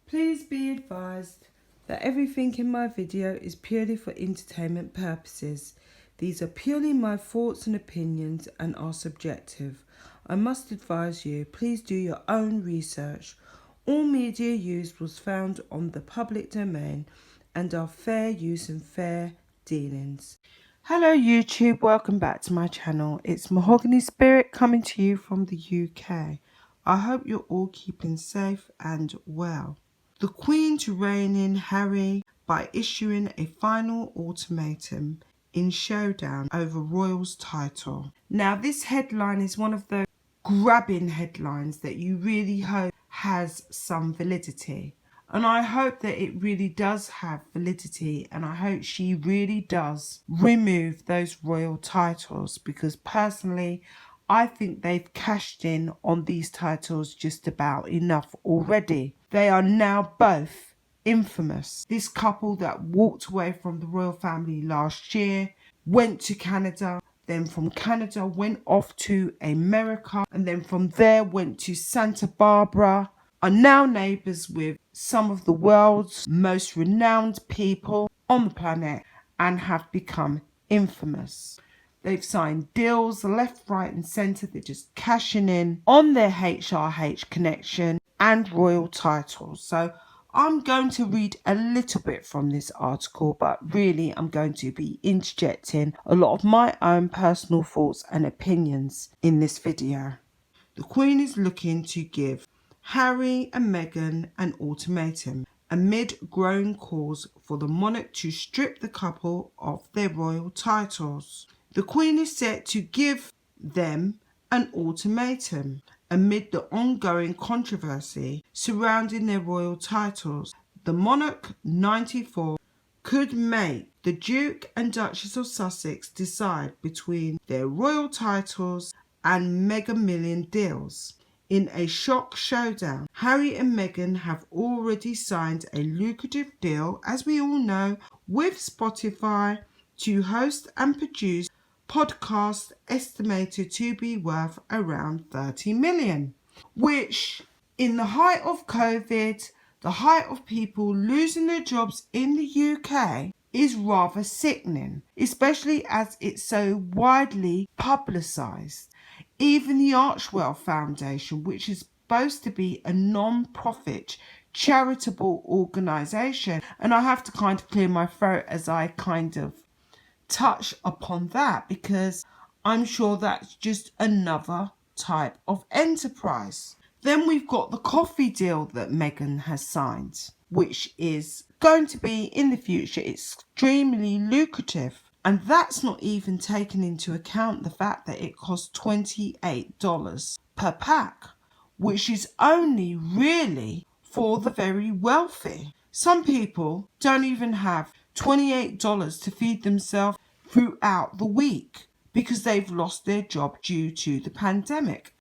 Please be advised that everything in my video is purely for entertainment purposes. These are purely my thoughts and opinions and are subjective. I must advise you, please do your own research. All media used was found on the public domain and are fair use and fair dealings. Hello YouTube, welcome back to my channel. It's Mahogany Spirit coming to you from the UK. I hope you're all keeping safe and well. The Queen to rein in Harry by issuing a final ultimatum in showdown over royal's title. Now this headline is one of those grabbing headlines that you really hope has some validity. And I hope that it really does have validity, and I hope she really does remove those royal titles, because personally I think they've cashed in on these titles just about enough already. They are now both infamous. This couple that walked away from the royal family last year, went to Canada, then from Canada went off to America, and then from there went to Santa Barbara, are now neighbours with some of the world's most renowned people on the planet and have become infamous. They've signed deals left, right and centre. They're just cashing in on their HRH connection and royal titles. So I'm going to read a little bit from this article, but really I'm going to be interjecting a lot of my own personal thoughts and opinions in this video. The Queen is looking to give Harry and Meghan an ultimatum amid growing calls for the monarch to strip the couple of their royal titles. The Queen is set to give them an ultimatum amid the ongoing controversy surrounding their royal titles. The monarch, 94, could make the Duke and Duchess of Sussex decide between their royal titles and mega million deals. In a shock showdown, Harry and Meghan have already signed a lucrative deal, as we all know, with Spotify to host and produce podcasts estimated to be worth around 30 million, which in the height of COVID, the height of people losing their jobs in the UK, is rather sickening, especially as it's so widely publicised. Even the Archwell Foundation, which is supposed to be a non-profit charitable organisation, and I have to kind of clear my throat as I kind of touch upon that, because I'm sure that's just another type of enterprise. Then we've got the coffee deal that Meghan has signed, which is going to be in the future extremely lucrative. And that's not even taken into account the fact that it costs $28 per pack, which is only really for the very wealthy. Some people don't even have $28 to feed themselves throughout the week because they've lost their job due to the pandemic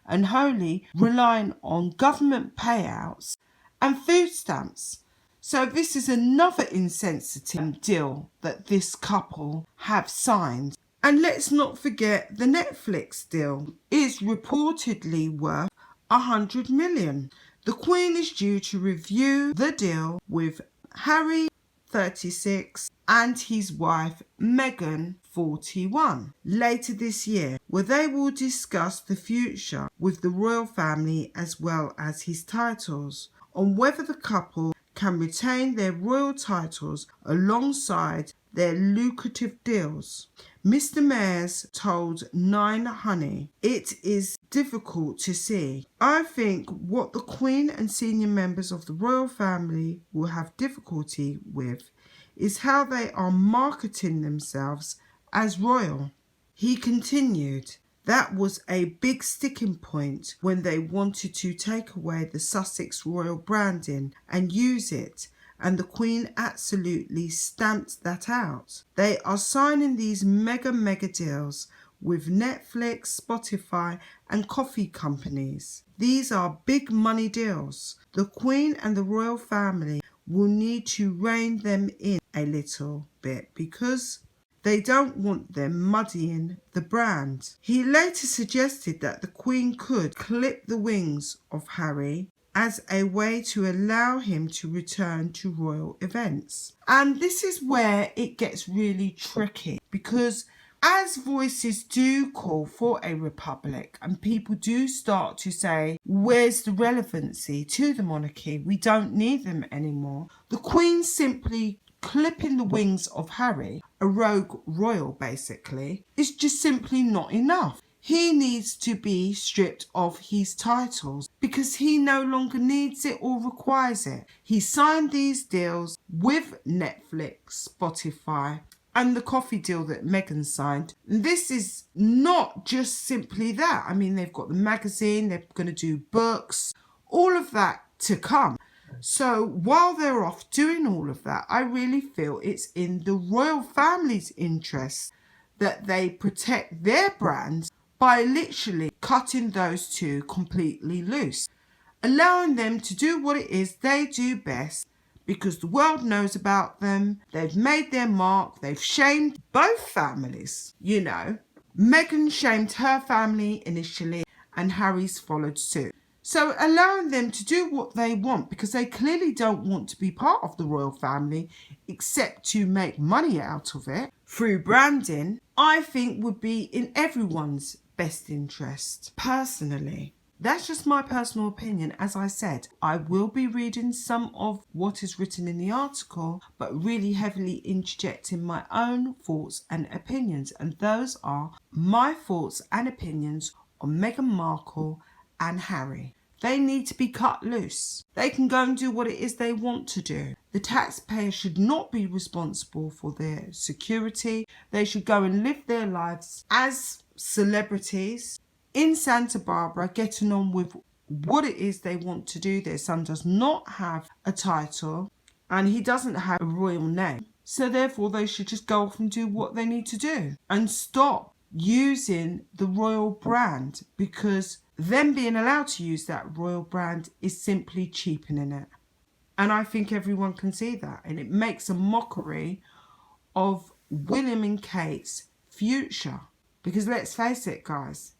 and wholly relying on government payouts and food stamps. So this is another insensitive deal that this couple have signed. And let's not forget the Netflix deal is reportedly worth 100 million. The Queen is due to review the deal with Harry, 36, and his wife Meghan, 41, later this year, where they will discuss the future with the royal family as well as his titles, on whether the couple can retain their royal titles alongside their lucrative deals. Mr. Mayers told Nine Honey, "It is difficult to see. I think what the Queen and senior members of the royal family will have difficulty with is how they are marketing themselves as royal." He continued, "That was a big sticking point when they wanted to take away the Sussex royal branding and use it, and the Queen absolutely stamped that out. They are signing these mega deals with Netflix, Spotify and coffee companies. These are big money deals. The Queen and the royal family will need to rein them in a little bit because they don't want them muddying the brand." He later suggested that the Queen could clip the wings of Harry as a way to allow him to return to royal events. And this is where it gets really tricky, because as voices do call for a republic and people do start to say, where's the relevancy to the monarchy? We don't need them anymore. The Queen simply clipping the wings of Harry, a rogue royal basically, is just simply not enough. He needs to be stripped of his titles because he no longer needs it or requires it. He signed these deals with Netflix, Spotify, and the coffee deal that Meghan signed. This is not just simply that. I mean, they've got the magazine, they're going to do books, all of that to come. So while they're off doing all of that, I really feel it's in the royal family's interest that they protect their brand by literally cutting those two completely loose, allowing them to do what it is they do best, because the world knows about them. They've made their mark. They've shamed both families. You know, Meghan shamed her family initially and Harry's followed suit. So allowing them to do what they want, because they clearly don't want to be part of the royal family except to make money out of it through branding, I think would be in everyone's best interest. Personally, that's just my personal opinion. As I said, I will be reading some of what is written in the article, but really heavily interjecting my own thoughts and opinions. And those are my thoughts and opinions on Meghan Markle and Harry. They need to be cut loose. They can go and do what it is they want to do. The taxpayer should not be responsible for their security. They should go and live their lives as celebrities in Santa Barbara, getting on with what it is they want to do. Their son does not have a title and he doesn't have a royal name. So therefore they should just go off and do what they need to do and stop using the royal brand, because them being allowed to use that royal brand is simply cheapening it. And I think everyone can see that. And it makes a mockery of William and Kate's future. Because let's face it, guys,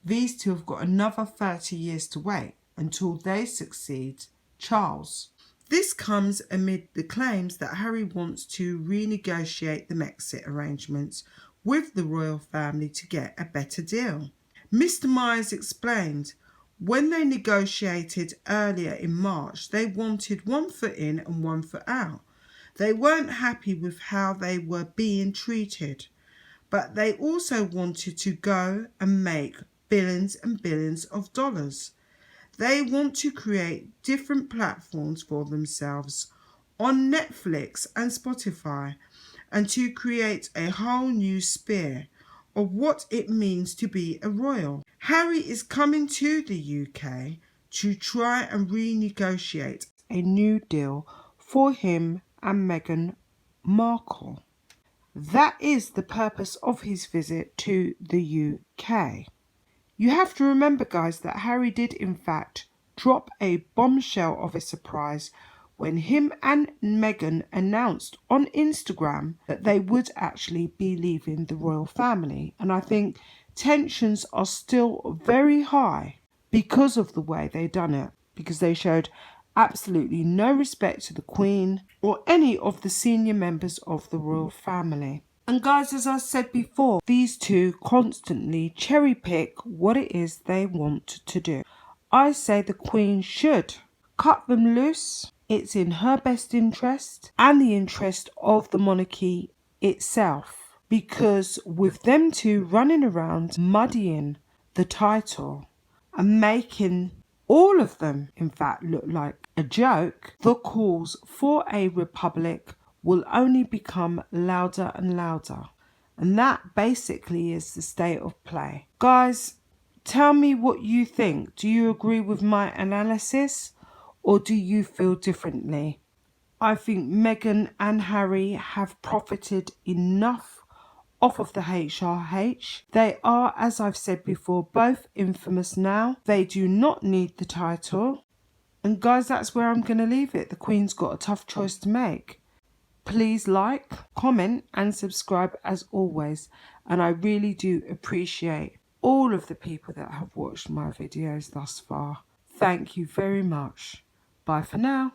these two have got another 30 years to wait until they succeed Charles. This comes amid the claims that Harry wants to renegotiate the exit arrangements with the royal family to get a better deal. Mr. Myers explained, when they negotiated earlier in March, they wanted 1 foot in and 1 foot out. They weren't happy with how they were being treated, but they also wanted to go and make billions and billions of dollars. They want to create different platforms for themselves on Netflix and Spotify, and to create a whole new sphere of what it means to be a royal. Harry is coming to the UK to try and renegotiate a new deal for him and Meghan Markle. That is the purpose of his visit to the UK. You have to remember, guys, that Harry did in fact drop a bombshell of a surprise when him and Meghan announced on Instagram that they would actually be leaving the royal family. And I think tensions are still very high because of the way they done it, because they showed absolutely no respect to the Queen or any of the senior members of the royal family. And guys, as I said before, these two constantly cherry pick what it is they want to do. I say the Queen should cut them loose. It's in her best interest and the interest of the monarchy itself, because with them two running around muddying the title and making all of them in fact look like a joke, the calls for a republic will only become louder and louder. And that basically is the state of play. Guys, tell me what you think. Do you agree with my analysis, or do you feel differently? I think Meghan and Harry have profited enough off of the HRH. They are, as I've said before, both infamous now. They do not need the title. And guys, that's where I'm going to leave it. The Queen's got a tough choice to make. Please like, comment and subscribe as always. And I really do appreciate all of the people that have watched my videos thus far. Thank you very much. Bye for now.